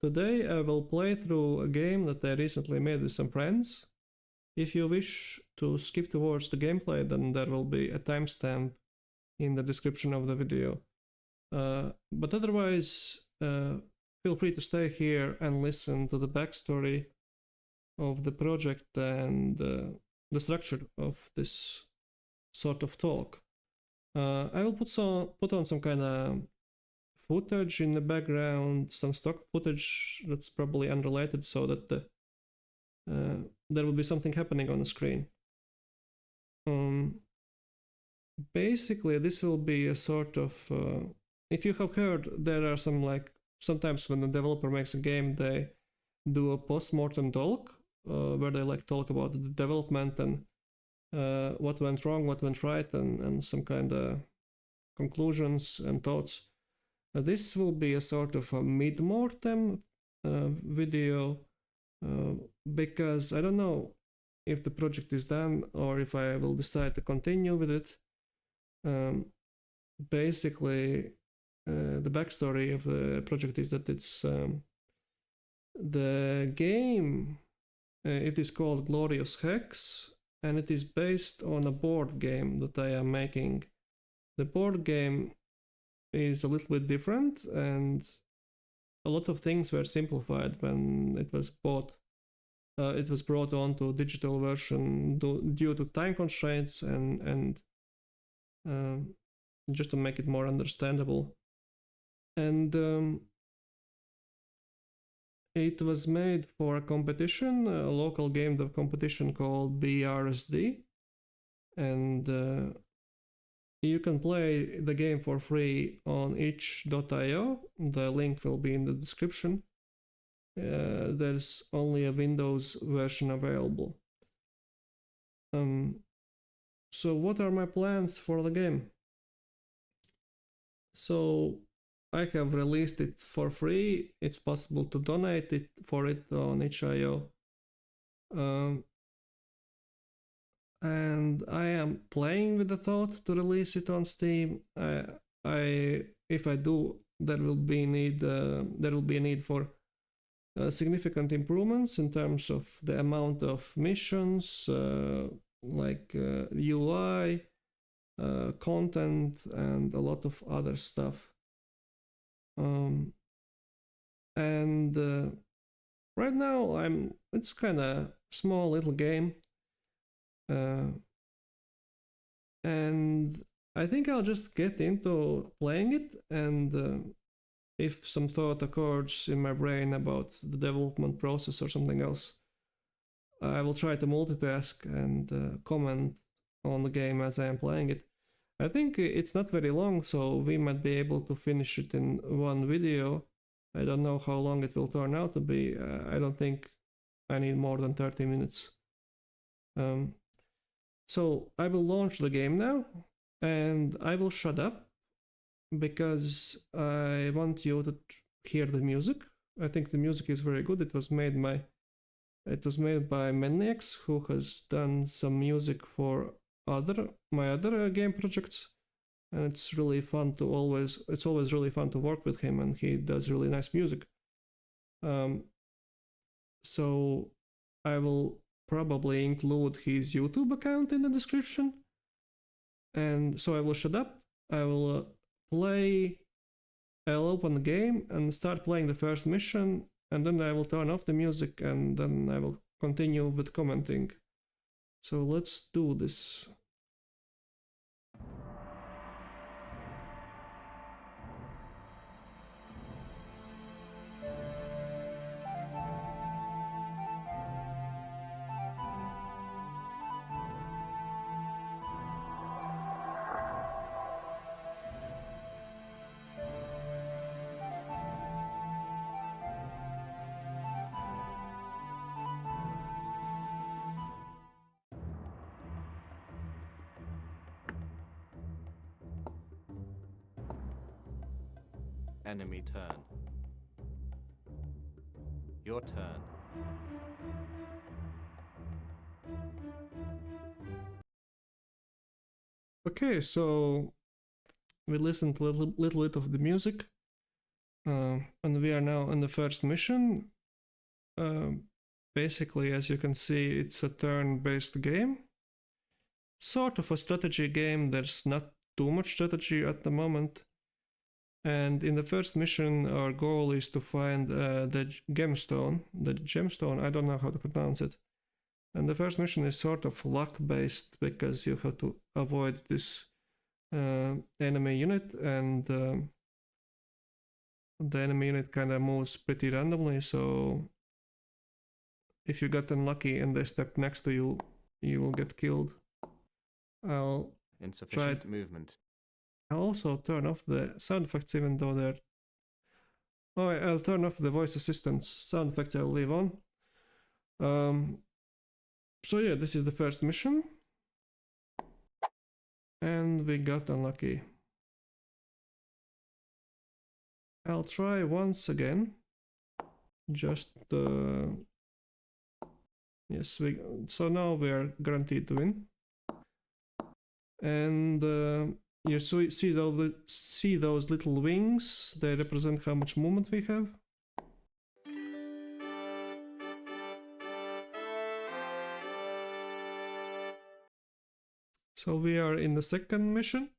today I will play through a game that I recently made with some friends. If you wish to skip towards the gameplay, then there will be a timestamp in the description of the video. But otherwise, feel free to stay here and listen to the backstory of the project and the structure of this sort of talk. I will put on some kind of footage in the background, some stock footage that's probably unrelated, so that there will be something happening on the screen. Basically, this will be a sort of if you have heard, there are some, like, sometimes when the developer makes a game, they do a post-mortem talk where they like talk about the development and what went wrong, what went right, and some kind of conclusions and thoughts. This will be a sort of a mid-mortem video because I don't know if the project is done or if I will decide to continue with it. Basically, the backstory of the project is that it's the game. It is called Glorious Hex, and it is based on a board game that I am making. The board game is a little bit different, and a lot of things were simplified when it was bought. It was brought onto digital version due to time constraints and just to make it more understandable. And it was made for a competition, a local game dev competition called BRSD, and you can play the game for free on itch.io. The link will be in the description. There's only a Windows version available. So what are my plans for the game? So I have released it for free. It's possible to donate for it on itch.io. And I am playing with the thought to release it on Steam. If I do, there will be a need for significant improvements in terms of the amount of missions, like UI, content, and a lot of other stuff. And right now it's kind of small little game. And I think I'll just get into playing it, and if some thought occurs in my brain about the development process or something else, I will try to multitask and comment on the game as I am playing it. I think it's not very long, so we might be able to finish it in one video. I don't know how long it will turn out to be. I don't think I need more than 30 minutes. So I will launch the game now, and I will shut up because I want you to hear the music. I think the music is very good. It was made by Maniacs, who has done some music for my other game projects, and it's always really fun to work with him, and he does really nice music. So I will probably include his YouTube account in the description. And so I will shut up. I will I'll open the game and start playing the first mission, and then I will turn off the music, and then I will continue with commenting. So let's do this. Enemy turn. Your turn. Okay, so we listened to a little bit of the music. And we are now in the first mission. Basically, as you can see, it's a turn-based game. Sort of a strategy game. There's not too much strategy at the moment. And in the first mission, our goal is to find the gemstone. I don't know how to pronounce it. And the first mission is sort of luck-based because you have to avoid this enemy unit, and the enemy unit kind of moves pretty randomly. So if you get unlucky and they step next to you, you will get killed. I'll Insufficient movement. I'll also turn off the sound effects, even though they're... Oh, I'll turn off the voice assistance. Sound effects I'll leave on. So yeah, this is the first mission. And we got unlucky. I'll try once again. Just... Yes, so now we are guaranteed to win. And you see those little wings? They represent how much movement we have. So we are in the second mission.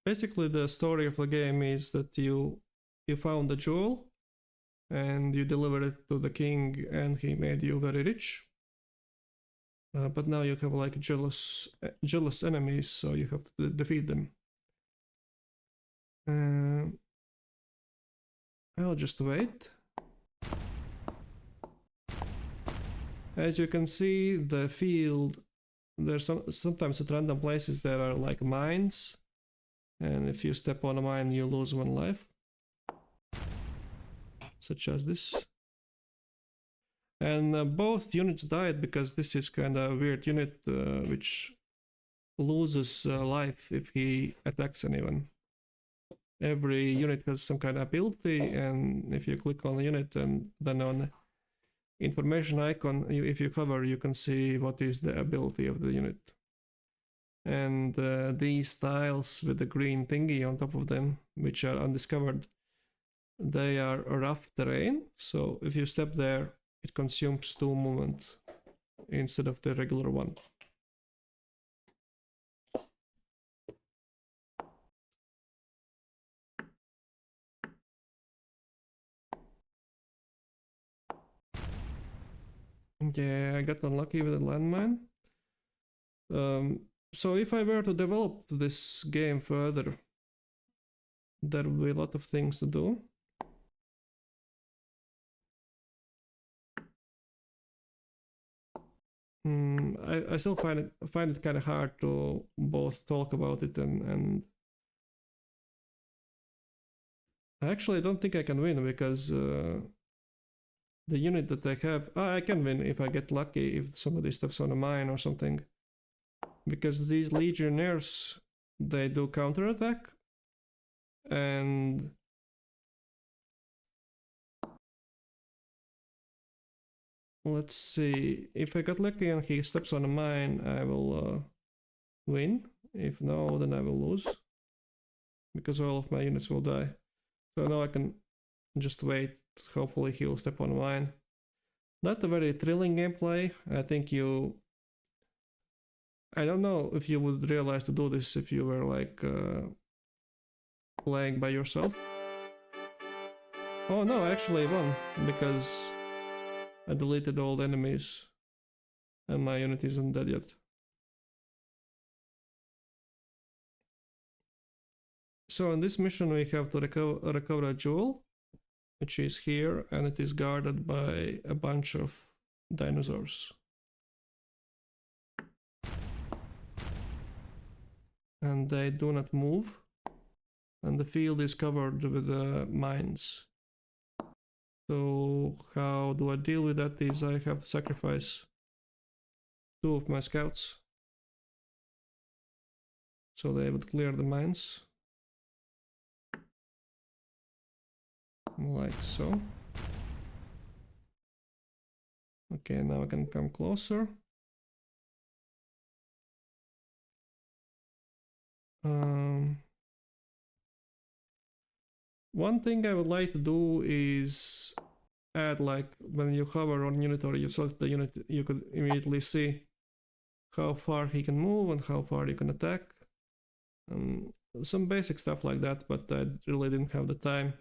Basically, the story of the game is that you found a jewel and you delivered it to the king, and he made you very rich. But now you have like jealous enemies, so you have to defeat them. I'll just wait. As you can see, the field, there's sometimes at random places there are like mines, and if you step on a mine you lose 1 life, such as this. And both units died because this is kind of a weird unit which loses life if he attacks anyone. Every unit has some kind of ability, and if you click on the unit and then on the information icon, if you cover, you can see what is the ability of the unit. And these tiles with the green thingy on top of them, which are undiscovered, they are rough terrain, so if you step there, it consumes 2 movement instead of the regular 1. Yeah, I got unlucky with a landmine. So if I were to develop this game further, there will be a lot of things to do. I still find it kind of hard to both talk about it and I actually don't think I can win, because the unit that I have, I can win if I get lucky, if somebody steps on a mine or something, because these legionnaires, they do counterattack, and let's see, if I got lucky and he steps on a mine, I will win. If no, then I will lose, because all of my units will die. So now I can just wait, hopefully he'll step on a mine. Not a very thrilling gameplay. I think I don't know if you would realize to do this if you were like playing by yourself. Oh no, actually I won, because I deleted all the enemies and my unit isn't dead yet. So in this mission we have to recover a jewel, which is here, and it is guarded by a bunch of dinosaurs. And they do not move, and the field is covered with mines. So how do I deal with that is I have to sacrifice 2 of my scouts, so they would clear the mines. Like so. Okay, now I can come closer. One thing I would like to do is add, like, when you hover on unit or you select the unit, you could immediately see how far he can move and how far he can attack. Some basic stuff like that, but I really didn't have the time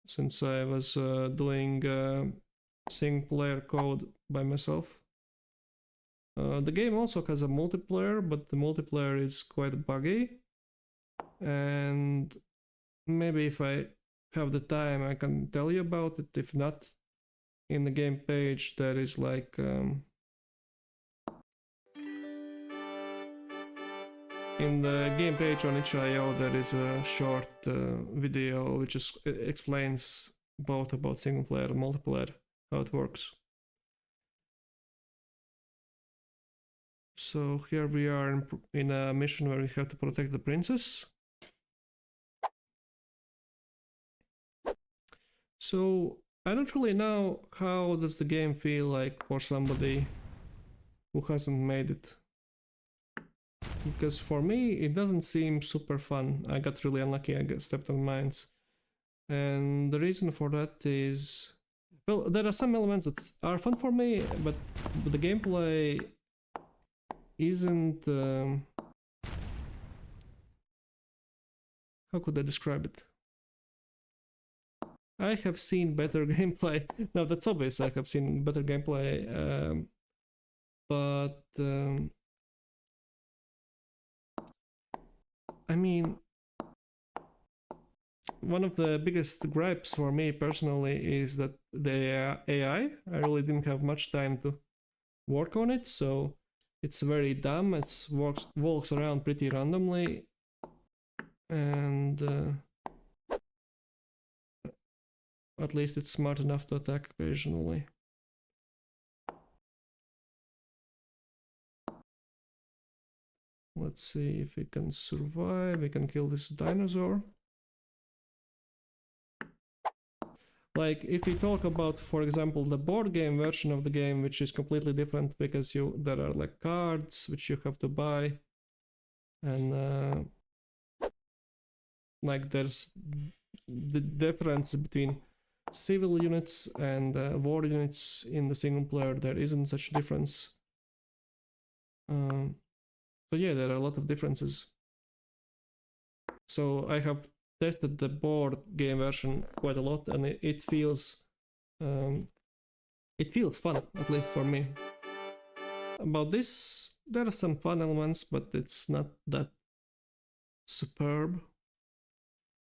since I was doing single player code by myself. The game also has a multiplayer, but the multiplayer is quite buggy, and maybe if I have the time I can tell you about it. If not, in the game page there is like in the game page on itch.io there is a short video which explains both about single player and multiplayer, how it works. So here we are in a mission where we have to protect the princess. So I don't really know how does the game feel like for somebody who hasn't made it. Because for me it doesn't seem super fun. I got really unlucky, I got stepped on mines. And the reason for that is, well, there are some elements that are fun for me, but the gameplay isn't... how could I describe it? I have seen better gameplay. No, that's obvious, I have seen better gameplay, but I mean, one of the biggest gripes for me personally is that the AI, I really didn't have much time to work on it, so it's very dumb. It walks around pretty randomly, and at least it's smart enough to attack occasionally. Let's see if we can survive. We can kill this dinosaur. Like, if we talk about, for example, the board game version of the game, which is completely different because there are like cards which you have to buy, and like there's the difference between civil units and war units in the single player. There isn't such a difference. So yeah, there are a lot of differences. So I have tested the board game version quite a lot, and it feels fun, at least for me. About this, there are some fun elements, but it's not that superb.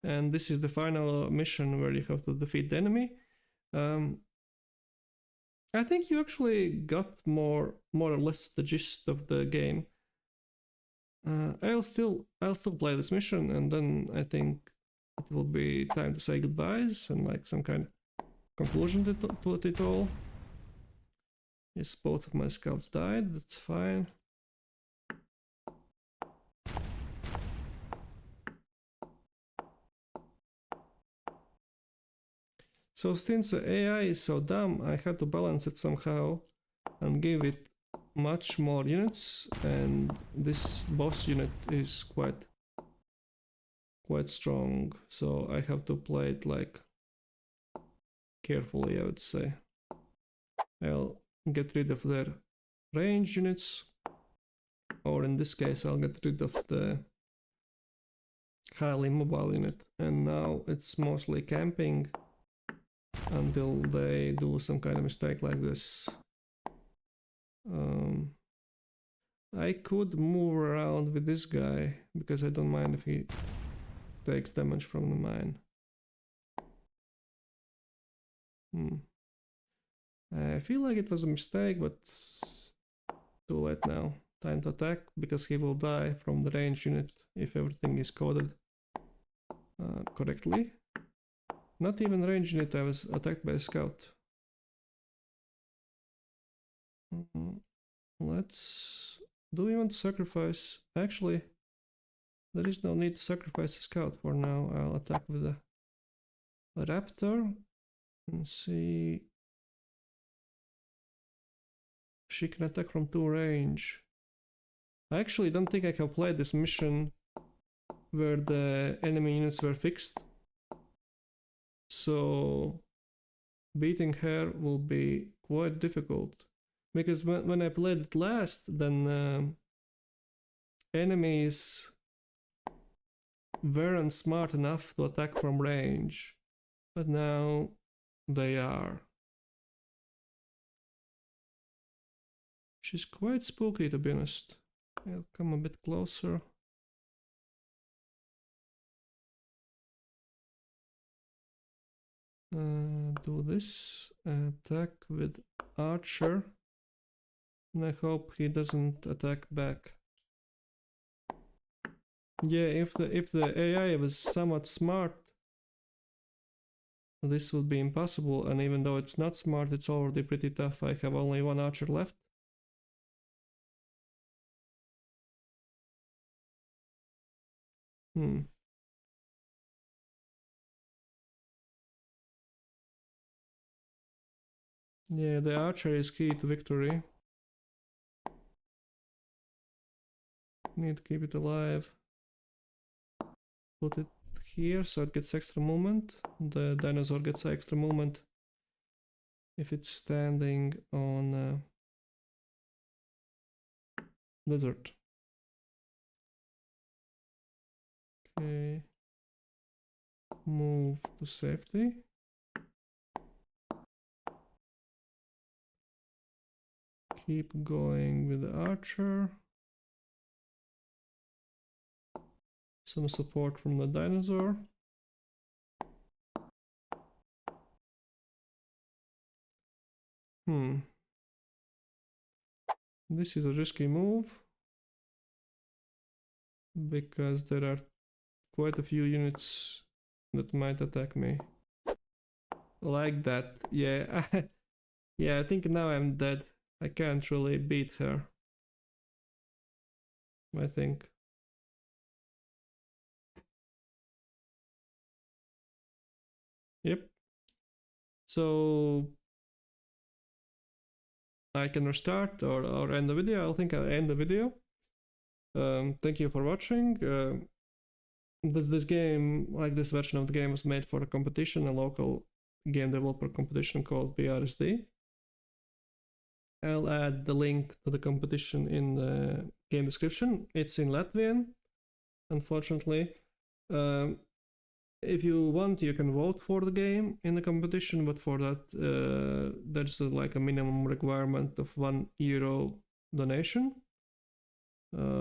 And this is the final mission where you have to defeat the enemy. I think you actually got more or less the gist of the game. I'll still play this mission, and then I think it will be time to say goodbyes and like some kind of conclusion to it all. Yes, both of my scouts died, that's fine. So since the AI is so dumb, I had to balance it somehow and give it much more units, and this boss unit is quite strong, so I have to play it like carefully, I would say. I'll get rid of their range units, or in this case I'll get rid of the highly mobile unit, and now it's mostly camping until they do some kind of mistake like this. I could move around with this guy, because I don't mind if he takes damage from the mine. I feel like it was a mistake, but too late now. Time to attack, because he will die from the range unit if everything is coded correctly. Not even range unit, I was attacked by a scout. Do we want to sacrifice? Actually, there is no need to sacrifice a scout for now. I'll attack with a raptor and see if she can attack from 2 range. I actually don't think I can play this mission where the enemy units were fixed so beating her will be quite difficult. Because when I played it last, then enemies weren't smart enough to attack from range, but now they are. She's quite spooky, to be honest. I'll come a bit closer. Do this, attack with archer, and I hope he doesn't attack back. Yeah, if the AI was somewhat smart, this would be impossible, and even though it's not smart, it's already pretty tough. I have only one archer left. Yeah, the archer is key to victory. Need to keep it alive. Put it here so it gets extra movement. The dinosaur gets extra movement if it's standing on desert. Okay. Move to safety. Keep going with the archer. Some support from the dinosaur. This is a risky move because there are quite a few units that might attack me. Like that. Yeah. Yeah, I think now I'm dead. I can't really beat her, I think. Yep. So I can restart or end the video. I think I'll end the video. Thank you for watching. This game, like this version of the game, was made for a competition, a local game developer competition called BRSD. I'll add the link to the competition in the game description. It's in Latvian, unfortunately. If you want, you can vote for the game in the competition, but for that, there's like a minimum requirement of €1 donation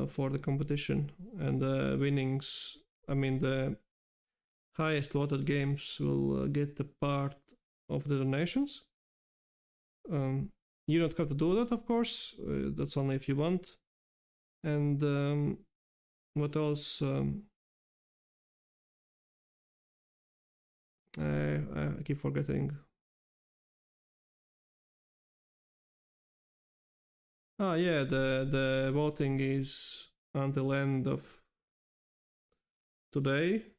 for the competition, and the winnings, I mean the highest voted games will get a part of the donations. You don't have to do that, of course. That's only if you want. And what else? I keep forgetting. Oh yeah, the voting is until end of today,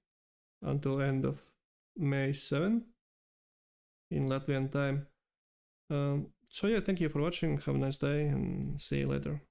until end of May 7 in Latvian time. So yeah, thank you for watching. Have a nice day and see you later.